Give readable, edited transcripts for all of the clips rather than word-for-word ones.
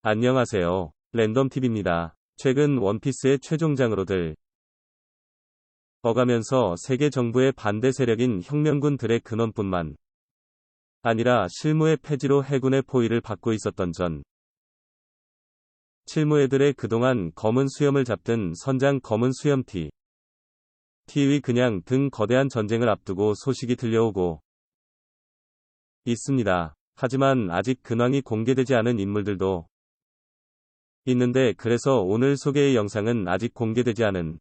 안녕하세요. 랜덤TV입니다. 최근 원피스의 최종장으로들 어가면서 세계 정부의 반대 세력인 혁명군들의 근원뿐만 아니라 실무의 폐지로 해군의 포위를 받고 있었던 전 칠무애들의 그동안 검은 수염을 잡든 선장 검은 수염티, 티위 그냥 등 거대한 전쟁을 앞두고 소식이 들려오고 있습니다. 하지만 아직 근황이 공개되지 않은 인물들도 있는데 그래서 오늘 소개의 영상은 아직 공개되지 않은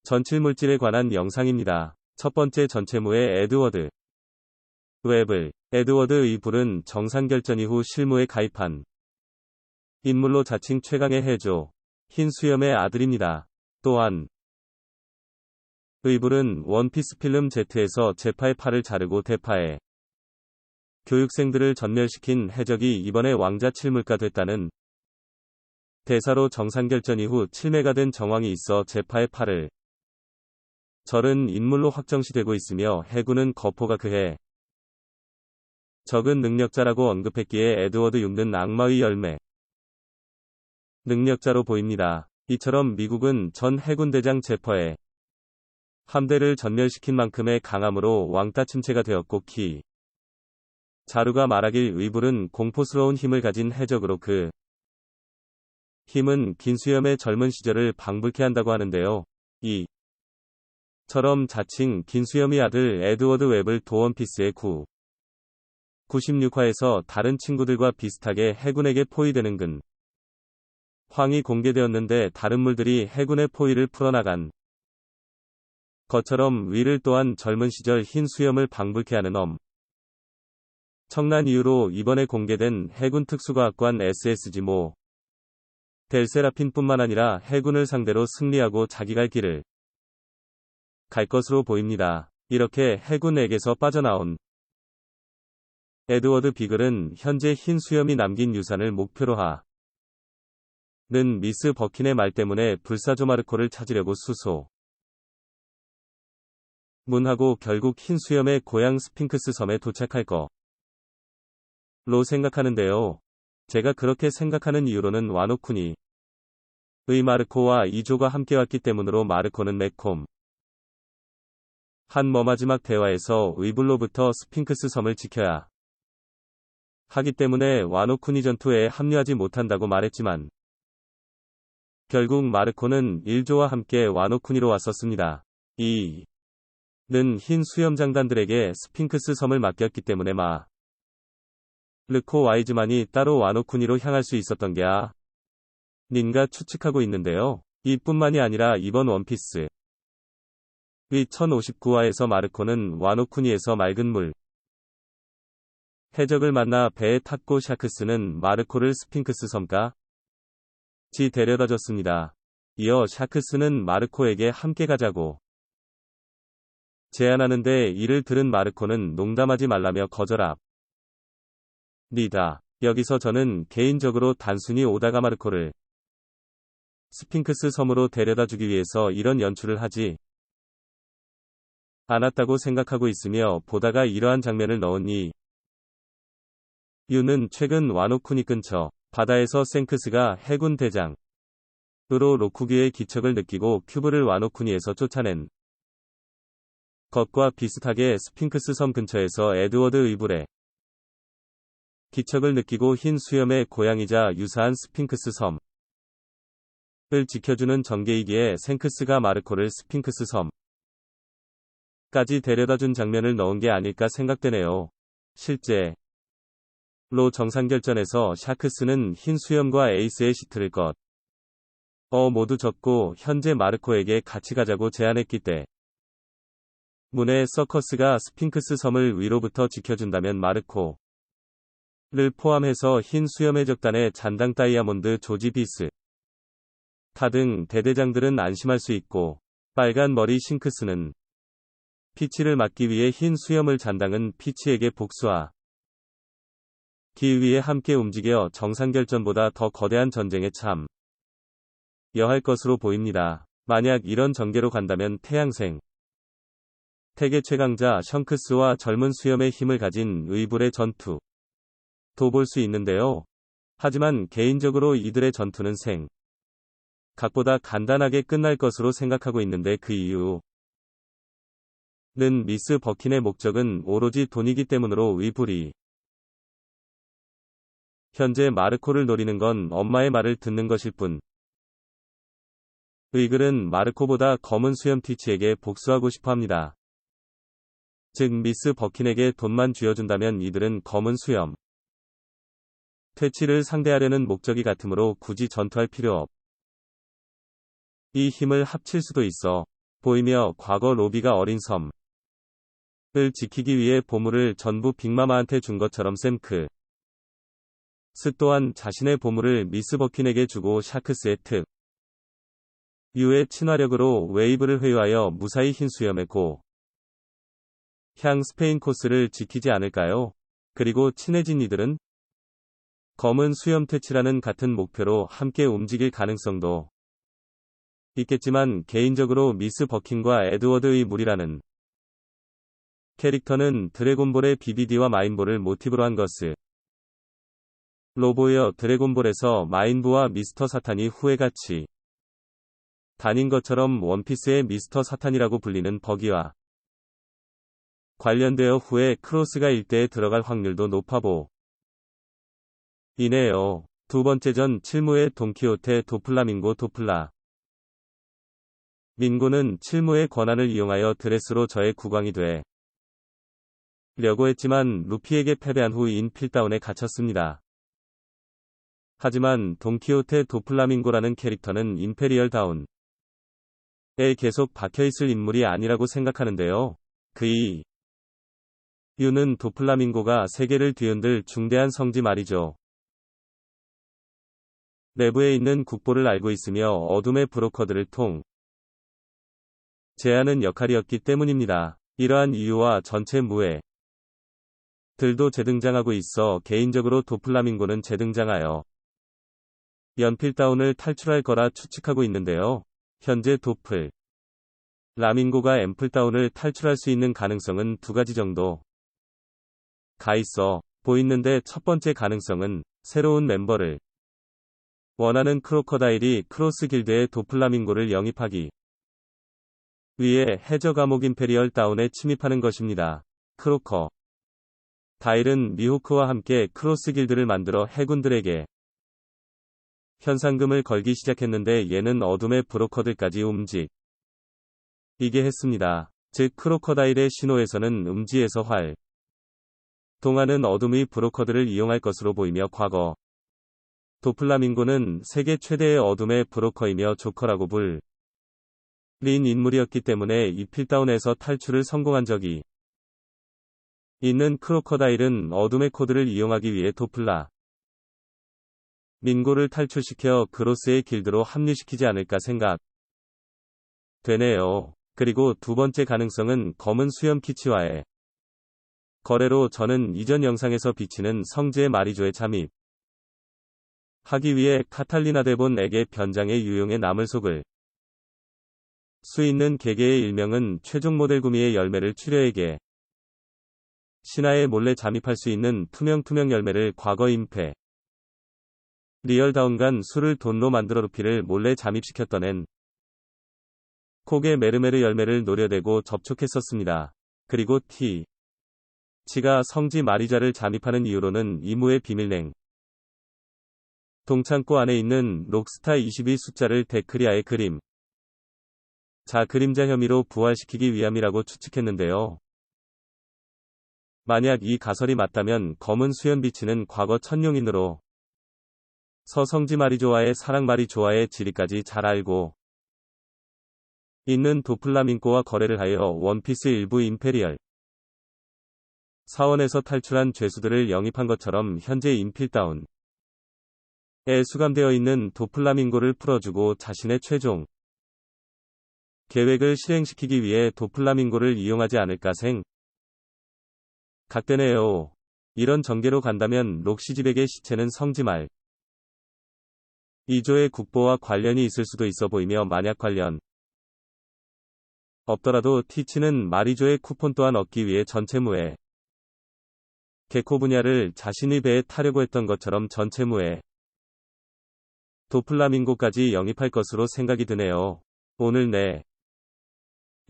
전칠물질에 관한 영상입니다. 첫 번째 전체무의 에드워드 웹을 에드워드 의불은 정상결전 이후 실무에 가입한 인물로 자칭 최강의 해조 흰 수염의 아들입니다. 또한 의불은 원피스 필름 Z에서 제파의 팔을 자르고 대파에 교육생들을 전멸시킨 해적이 이번에 왕자 칠물가 됐다는 대사로 정상결전 이후 칠매가 된 정황이 있어 제파의 팔을 절은 인물로 확정시되고 있으며 해군은 거포가 그해 적은 능력자라고 언급했기에 에드워드 6는 악마의 열매 능력자로 보입니다. 이처럼 미국은 전 해군대장 제퍼의 함대를 전멸시킨 만큼의 강함으로 왕따 침체가 되었고 키 자루가 말하길 의불은 공포스러운 힘을 가진 해적으로 그 힘은 긴수염의 젊은 시절을 방불케 한다고 하는데요. 이처럼 자칭 긴수염의 아들 에드워드 웹을 도원피스의 96화에서 다른 친구들과 비슷하게 해군에게 포위되는 황이 공개되었는데 다른 물들이 해군의 포위를 풀어나간 것처럼 위를 또한 젊은 시절 흰 수염을 방불케 하는 청난 이유로 이번에 공개된 해군 특수과학관 SSG 모 델세라핀뿐만 아니라 해군을 상대로 승리하고 자기 갈 길을 갈 것으로 보입니다. 이렇게 해군에게서 빠져나온 에드워드 비글은 현재 흰 수염이 남긴 유산을 목표로 하는 미스 버킨의 말 때문에 불사조 마르코를 찾으려고 수소문하고 결국 흰 수염의 고향 스핑크스 섬에 도착할 거로 생각하는데요. 제가 그렇게 생각하는 이유로는 와노쿠니의 마르코와 이조가 함께 왔기 때문으로 마르코는 매콤 한 마지막 대화에서 의불로부터 스핑크스 섬을 지켜야 하기 때문에 와노쿠니 전투에 합류하지 못한다고 말했지만 결국 마르코는 일조와 함께 와노쿠니로 왔었습니다. 이는 흰 수염 장단들에게 스핑크스 섬을 맡겼기 때문에 르코 와이즈만이 따로 와노쿠니로 향할 수 있었던 게 아닌가 추측하고 있는데요. 이뿐만이 아니라 이번 원피스 위 1059화에서 마르코는 와노쿠니에서 맑은 물 해적을 만나 배에 탔고 샤크스는 마르코를 스핑크스 섬까지 데려다줬습니다. 이어 샤크스는 마르코에게 함께 가자고 제안하는데 이를 들은 마르코는 농담하지 말라며 거절합니다. 여기서 저는 개인적으로 단순히 오다가 마르코를 스핑크스 섬으로 데려다주기 위해서 이런 연출을 하지 않았다고 생각하고 있으며 보다가 이러한 장면을 넣은 이유는 최근 와노쿠니 근처 바다에서 생크스가 해군 대장으로 로쿠기의 기척을 느끼고 큐브를 와노쿠니에서 쫓아낸 것과 비슷하게 스핑크스 섬 근처에서 에드워드 의불의 기척을 느끼고 흰 수염의 고향이자 유사한 스핑크스 섬을 지켜주는 전개이기에 생크스가 마르코를 스핑크스 섬까지 데려다준 장면을 넣은 게 아닐까 생각되네요. 실제로 정상결전에서 샤크스는 흰 수염과 에이스의 시트를 모두 졌고 현재 마르코에게 같이 가자고 제안했기 때문에 서커스가 스핑크스 섬을 위로부터 지켜준다면 마르코를 포함해서 흰 수염의 적단의 잔당 다이아몬드 조지 비스 타 등 대대장들은 안심할 수 있고 빨간 머리 싱크스는 피치를 막기 위해 흰 수염을 잔당은 피치에게 복수하기 위해 함께 움직여 정상결전보다 더 거대한 전쟁에 참여할 것으로 보입니다. 만약 이런 전개로 간다면 태양생 세계 최강자 션크스와 젊은 수염의 힘을 가진 의불의 전투도 볼 수 있는데요. 하지만 개인적으로 이들의 전투는 각보다 간단하게 끝날 것으로 생각하고 있는데 그 이유는 미스 버킨의 목적은 오로지 돈이기 때문으로 위불이. 현재 마르코를 노리는 건 엄마의 말을 듣는 것일 뿐. 의글은 마르코보다 검은 수염 티치에게 복수하고 싶어 합니다. 즉 미스 버킨에게 돈만 쥐어준다면 이들은 검은 수염 퇴치를 상대하려는 목적이 같으므로 굳이 전투할 필요 없. 이 힘을 합칠 수도 있어 보이며 과거 로비가 어린 섬을 지키기 위해 보물을 전부 빅마마한테 준 것처럼 스 또한 자신의 보물을 미스 버킨에게 주고 샤크스의 유의 친화력으로 웨이브를 회유하여 무사히 흰 수염의 향 스페인 코스를 지키지 않을까요? 그리고 친해진 이들은 검은 수염 퇴치라는 같은 목표로 함께 움직일 가능성도 있겠지만 개인적으로 미스 버킨과 에드워드의 무리라는 캐릭터는 드래곤볼의 BBD와 마인볼을 모티브로 한 로보여 드래곤볼에서 마인부와 미스터 사탄이 후에 같이 다닌 것처럼 원피스의 미스터 사탄이라고 불리는 버기와 관련되어 후에 크로스가 일대에 들어갈 확률도 높아 보이네요. 두 번째 전 칠무의 돈키호테 도플라밍고 민고는 칠무의 권한을 이용하여 드레스로 저의 국왕이 되려고 했지만 루피에게 패배한 후 인필다운에 갇혔습니다. 하지만 돈키호테 도플라밍고라는 캐릭터는 임페리얼 다운에 계속 박혀있을 인물이 아니라고 생각하는데요. 그 이유는 도플라밍고가 세계를 뒤흔들 중대한 성지 말이죠. 내부에 있는 국보를 알고 있으며 어둠의 브로커들을 제하는 역할이었기 때문입니다. 이러한 이유와 전체 무해들도 재등장하고 있어 개인적으로 도플라밍고는 재등장하여 연필다운을 탈출할 거라 추측하고 있는데요. 현재 라밍고가 앰플다운을 탈출할 수 있는 가능성은 두 가지 정도 가 있어 보이는데 첫 번째 가능성은 새로운 멤버를 원하는 크로커다일이 크로스 길드의 도플라밍고를 영입하기 위해 해저 감옥 임페리얼 다운에 침입하는 것입니다. 다일은 미호크와 함께 크로스 길드를 만들어 해군들에게 현상금을 걸기 시작했는데 얘는 어둠의 브로커들까지 이게 했습니다. 즉 크로커다일의 신호에서는 음지에서 동하는 어둠의 브로커들을 이용할 것으로 보이며 과거 도플라밍고는 세계 최대의 어둠의 브로커이며 조커라고 불린 인물이었기 때문에 이필다운에서 탈출을 성공한 적이 있는 크로커다일은 어둠의 코드를 이용하기 위해 민고를 탈출시켜 그로스의 길드로 합류시키지 않을까 생각되네요. 그리고 두 번째 가능성은 검은 수염 키치와의 거래로 저는 이전 영상에서 비치는 성지의 마리조에 잠입하기 위해 카탈리나 데본에게 변장의 유용에 남을 속을 수 있는 개개의 일명은 최종 모델 구미의 열매를 추려에게 신하에 몰래 잠입할 수 있는 투명 열매를 과거 리얼다운간 술을 돈로 만들어 루피를 몰래 잠입시켰던 콕의 메르메르 열매를 노려대고 접촉했었습니다. 그리고 치가 성지 마리자를 잠입하는 이유로는 이무의 비밀냉 동창고 안에 있는 록스타 22 숫자를 데크리아의 그림자 혐의로 부활시키기 위함이라고 추측했는데요. 만약 이 가설이 맞다면 검은 수염 비치는 과거 천룡인으로 서성지 마리조와의 사랑 마리조와의 지리까지 잘 알고 있는 도플라밍고와 거래를 하여 원피스 일부 임페리얼 사원에서 탈출한 죄수들을 영입한 것처럼 현재 인필다운에 수감되어 있는 도플라밍고를 풀어주고 자신의 최종 계획을 실행시키기 위해 도플라밍고를 이용하지 않을까 각되네요. 이런 전개로 간다면 록시집에게 시체는 성지말 이조의 국보와 관련이 있을 수도 있어 보이며 만약 관련 없더라도 티치는 마리조의 쿠폰 또한 얻기 위해 전체무에 개코 분야를 자신의 배에 타려고 했던 것처럼 전체무에 도플라밍고까지 영입할 것으로 생각이 드네요. 오늘 내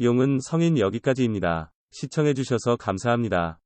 용은 성인 여기까지입니다. 시청해주셔서 감사합니다.